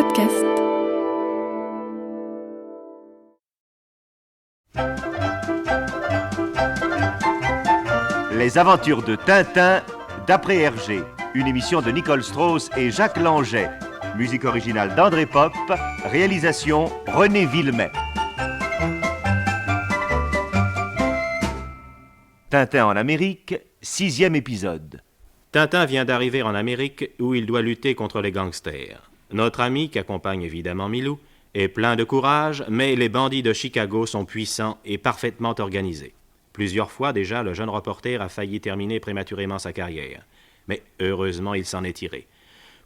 podcast. Les aventures de Tintin d'après Hergé, une émission de Nicole Strauss et Jacques Langeais. Musique originale d'André Pop, réalisation René Villemet. Tintin en Amérique, 6e épisode. Tintin vient d'arriver en Amérique où il doit lutter contre les gangsters. Notre ami, qui accompagne évidemment Milou, est plein de courage, mais les bandits de Chicago sont puissants et parfaitement organisés. Plusieurs fois déjà, le jeune reporter a failli terminer prématurément sa carrière. Mais heureusement, il s'en est tiré.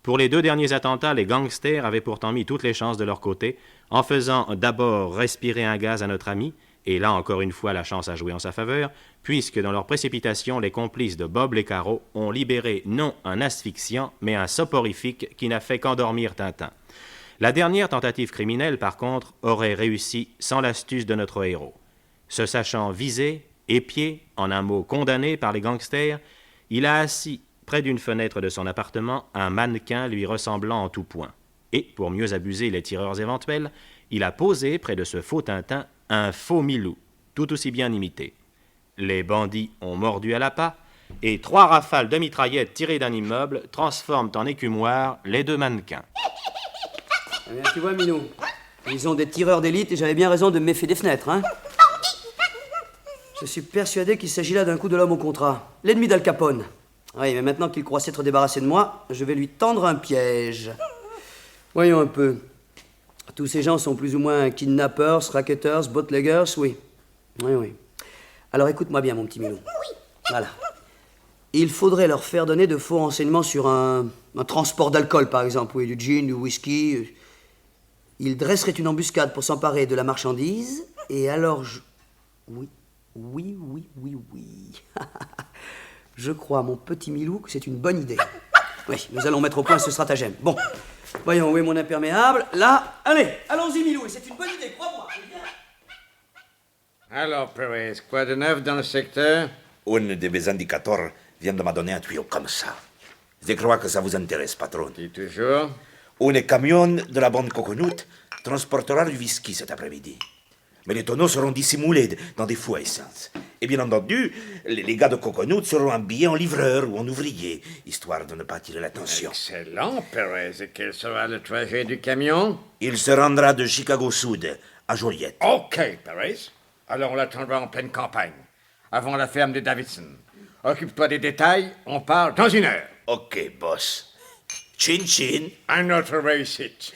Pour les 2 derniers attentats, les gangsters avaient pourtant mis toutes les chances de leur côté, en faisant d'abord respirer un gaz à notre ami, et là encore une fois la chance a joué en sa faveur, puisque dans leur précipitation, les complices de Bob Lécaro ont libéré non un asphyxiant, mais un soporifique qui n'a fait qu'endormir Tintin. La dernière tentative criminelle, par contre, aurait réussi sans l'astuce de notre héros. Se sachant visé, épié, en un mot condamné par les gangsters, il a assis près d'une fenêtre de son appartement un mannequin lui ressemblant en tout point. Et, pour mieux abuser les tireurs éventuels, il a posé près de ce faux Tintin un faux Milou, tout aussi bien imité. Les bandits ont mordu à l'appât, et 3 rafales de mitraillettes tirées d'un immeuble transforment en écumoire les 2 mannequins. Eh bien, tu vois, Milou, ils ont des tireurs d'élite et j'avais bien raison de me méfier des fenêtres, hein. Je suis persuadé qu'il s'agit là d'un coup de l'homme au contrat, l'ennemi d'Al Capone. Oui, mais maintenant qu'il croit s'être débarrassé de moi, je vais lui tendre un piège. Voyons un peu. Tous ces gens sont plus ou moins kidnappers, racketters, bootleggers, oui. Oui. Alors écoute-moi bien, mon petit Milou. Oui. Voilà. Il faudrait leur faire donner de faux renseignements sur un transport d'alcool, par exemple. Oui, du gin, du whisky. Ils dresseraient une embuscade pour s'emparer de la marchandise. Et alors Oui. Je crois, mon petit Milou, que c'est une bonne idée. Oui, nous allons mettre au point ce stratagème. Bon, voyons, où est mon imperméable? Là, allez, allons-y, Milou, et c'est une bonne idée, crois-moi. Alors, Perez, quoi de neuf dans le secteur? Un de mes indicateurs vient de me donner un tuyau comme ça. Je crois que ça vous intéresse, patron. Dis toujours. Un camion de la bande Coconut transportera du whisky cet après-midi. Mais les tonneaux seront dissimulés dans des fous à essence. Et bien entendu, les gars de Coconut seront habillés en livreurs ou en ouvriers, histoire de ne pas attirer l'attention. Excellent, Perez. Et quel sera le trajet du camion? Il se rendra de Chicago Sud à Joliette. OK, Perez. Alors on l'attendra en pleine campagne, avant la ferme de Davidson. Occupe-toi des détails, on part dans 1 heure. OK, boss. Chin chin. Un autre réussite.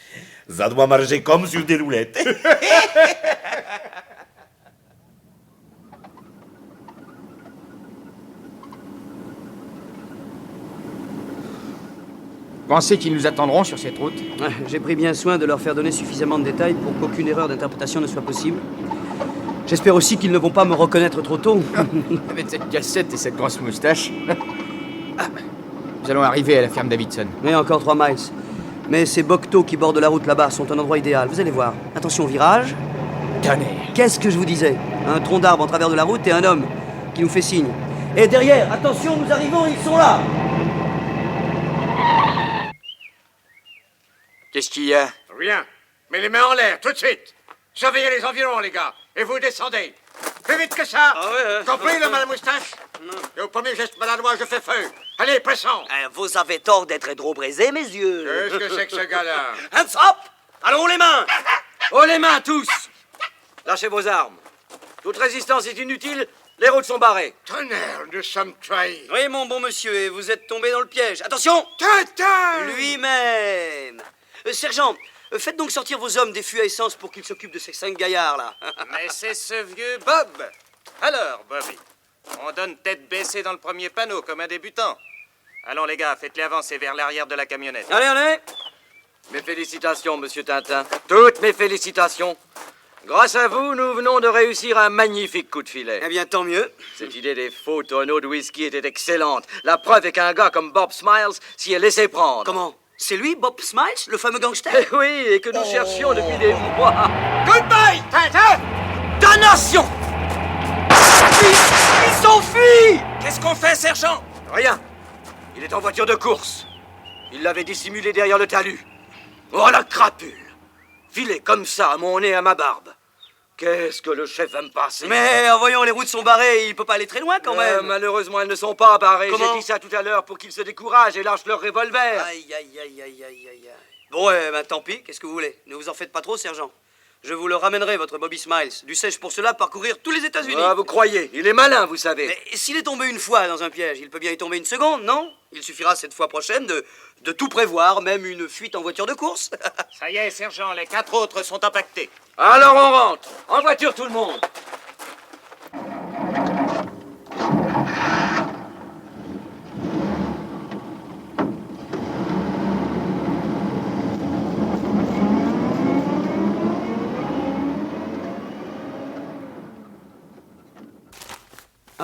Ça doit marcher comme sur des roulettes. Pensez qu'ils nous attendront sur cette route? J'ai pris bien soin de leur faire donner suffisamment de détails pour qu'aucune erreur d'interprétation ne soit possible. J'espère aussi qu'ils ne vont pas me reconnaître trop tôt. Avec cette cassette et cette grosse moustache. Nous allons arriver à la ferme Davidson. Mais encore 3 miles. Mais ces bocteaux qui bordent la route là-bas sont un endroit idéal. Vous allez voir. Attention au virage. Tonnerre. Qu'est-ce que je vous disais? Un tronc d'arbre en travers de la route et un homme qui nous fait signe. Et derrière, attention, nous arrivons, ils sont là. Qu'est-ce qu'il y a? Rien. Mets les mains en l'air, tout de suite. Surveillez les environs, les gars. Et vous descendez. Plus vite que ça. Ah ouais, Compris, le mal à moustache? Et au premier geste maladroit, je fais feu. Allez, pressons. Vous avez tort d'être trop brisé, mes yeux. Qu'est-ce que c'est que ce gars-là? Hands up! Allons les mains! Oh les mains, tous! Lâchez vos armes. Toute résistance est inutile, les routes sont barrées. Tonnerre, nous sommes trahis. Oui, mon bon monsieur, et vous êtes tombé dans le piège. Attention! Tintin! Lui-même! Sergent, faites donc sortir vos hommes des fûts à essence pour qu'ils s'occupent de ces 5 gaillards-là. Mais c'est ce vieux Bob. Alors, Bobby, on donne tête baissée dans le premier panneau, comme un débutant. Allons, les gars, faites-les avancer vers l'arrière de la camionnette. Allez! Mes félicitations, monsieur Tintin. Toutes mes félicitations. Grâce à vous, nous venons de réussir un magnifique coup de filet. Eh bien, tant mieux. Cette idée des faux tonneaux de whisky était excellente. La preuve est qu'un gars comme Bob Smiles s'y est laissé prendre. Comment? C'est lui, Bob Smiles, le fameux gangster? Eh oui, et que nous cherchions depuis des mois. Goodbye, Tintin! Damnation! Il s'enfuit! Qu'est-ce qu'on fait, sergent? Rien. Il est en voiture de course. Il l'avait dissimulé derrière le talus. Oh la crapule! Filer comme ça à mon nez, à ma barbe. Qu'est-ce que le chef va me passer? Mais voyons, les routes sont barrées, il peut pas aller très loin quand même. Malheureusement, elles ne sont pas barrées. J'ai dit ça tout à l'heure pour qu'ils se découragent et lâchent leur revolver. Aïe, aïe, aïe, aïe, aïe, aïe. Bon, tant pis, qu'est-ce que vous voulez? Ne vous en faites pas trop, sergent. Je vous le ramènerai, votre Bobby Smiles. Dussé-je pour cela parcourir tous les États-Unis? Ah, vous croyez? Il est malin, vous savez. Mais s'il est tombé une fois dans un piège, il peut bien y tomber une seconde, non? Il suffira cette fois prochaine de tout prévoir, même une fuite en voiture de course. Ça y est, sergent, les 4 autres sont empaquetés. Alors on rentre. En voiture, tout le monde.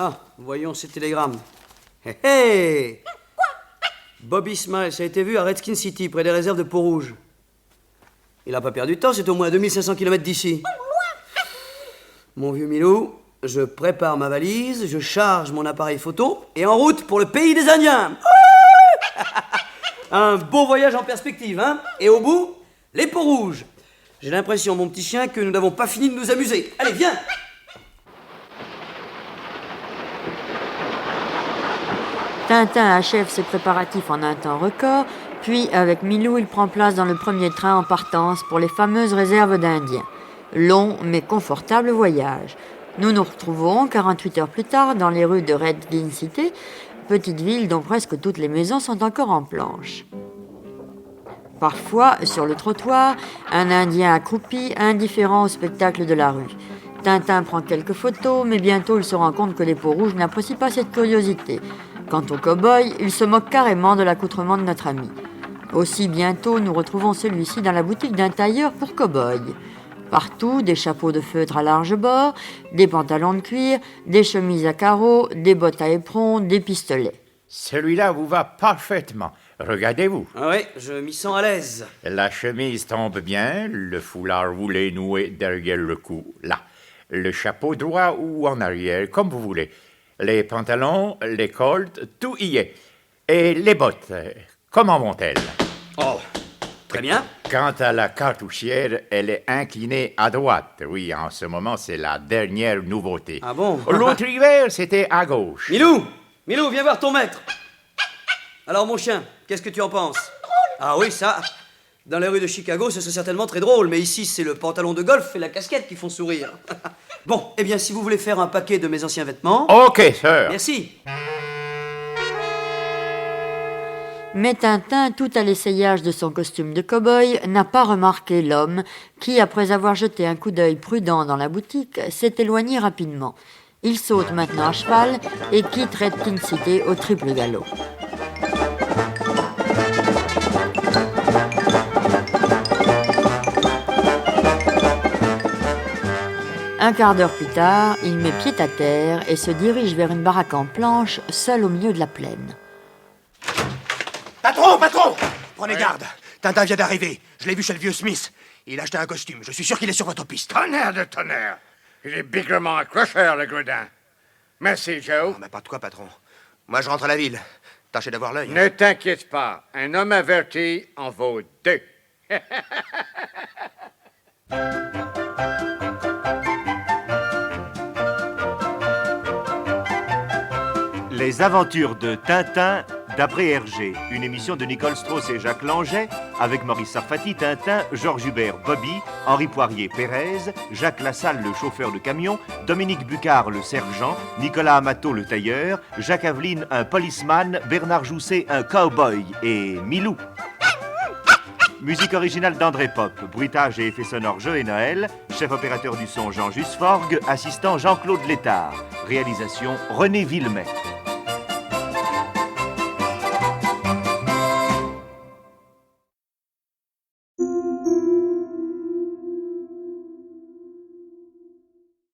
Ah, voyons ces télégrammes. Hé hé! Bobby Smiles a été vu à Redskin City, près des réserves de Peau-Rouge. Il n'a pas perdu de temps, c'est au moins à 2500 km d'ici. Mon vieux Milou, je prépare ma valise, je charge mon appareil photo et en route pour le pays des Indiens. Un beau voyage en perspective, hein? Et au bout, les Peaux-Rouges. J'ai l'impression, mon petit chien, que nous n'avons pas fini de nous amuser. Allez, viens! Tintin achève ses préparatifs en un temps record, puis avec Milou, il prend place dans le premier train en partance pour les fameuses réserves d'Indiens. Long mais confortable voyage. Nous nous retrouvons 48 heures plus tard dans les rues de Redskin City, petite ville dont presque toutes les maisons sont encore en planches. Parfois, sur le trottoir, un Indien accroupi, indifférent au spectacle de la rue. Tintin prend quelques photos, mais bientôt il se rend compte que les Peaux-Rouges n'apprécient pas cette curiosité. Quant au cow-boy, il se moque carrément de l'accoutrement de notre ami. Aussi bientôt, nous retrouvons celui-ci dans la boutique d'un tailleur pour cow-boy. Partout, des chapeaux de feutre à large bord, des pantalons de cuir, des chemises à carreaux, des bottes à éperons, des pistolets. Celui-là vous va parfaitement. Regardez-vous. Ah oui, je m'y sens à l'aise. La chemise tombe bien, le foulard roulé noué derrière le cou, là. Le chapeau droit ou en arrière, comme vous voulez. Les pantalons, les colts, tout y est. Et les bottes, comment vont-elles? Oh, très bien. Quant à la cartouchière, elle est inclinée à droite. Oui, en ce moment, c'est la dernière nouveauté. Ah bon? L'autre hiver, c'était à gauche. Milou, viens voir ton maître. Alors, mon chien, qu'est-ce que tu en penses? Ah oui, ça, dans les rues de Chicago, ce serait certainement très drôle, mais ici, c'est le pantalon de golf et la casquette qui font sourire. Bon, eh bien, si vous voulez faire un paquet de mes anciens vêtements... Ok, sir. Merci. Mais Tintin, tout à l'essayage de son costume de cow-boy, n'a pas remarqué l'homme qui, après avoir jeté un coup d'œil prudent dans la boutique, s'est éloigné rapidement. Il saute maintenant à cheval et quitte Redskin City au triple galop. Un quart d'heure plus tard, il met pied à terre et se dirige vers une baraque en planche, seul au milieu de la plaine. Patron! Prenez garde! Tintin vient d'arriver. Je l'ai vu chez le vieux Smith. Il a acheté un costume. Je suis sûr qu'il est sur votre piste. Tonnerre de tonnerre! Il est bigrement accrocheur, le gredin. Merci, Joe. Mais pas de quoi, patron. Moi, je rentre à la ville. Tâchez d'avoir l'œil. Ne t'inquiète pas. Un homme averti en vaut 2. Les aventures de Tintin d'après Hergé, une émission de Nicole Strauss et Jacques Langeais, avec Maurice Sarfati, Tintin, Georges Hubert, Bobby, Henri Poirier, Pérez, Jacques Lassalle, le chauffeur de camion, Dominique Bucard, le sergent, Nicolas Amato, le tailleur, Jacques Aveline, un policeman, Bernard Jousset, un cowboy et Milou. Musique originale d'André Pop, bruitage et effets sonores Joe Noël, chef opérateur du son Jean Jusforgue, assistant Jean-Claude Létard, réalisation René Villemet.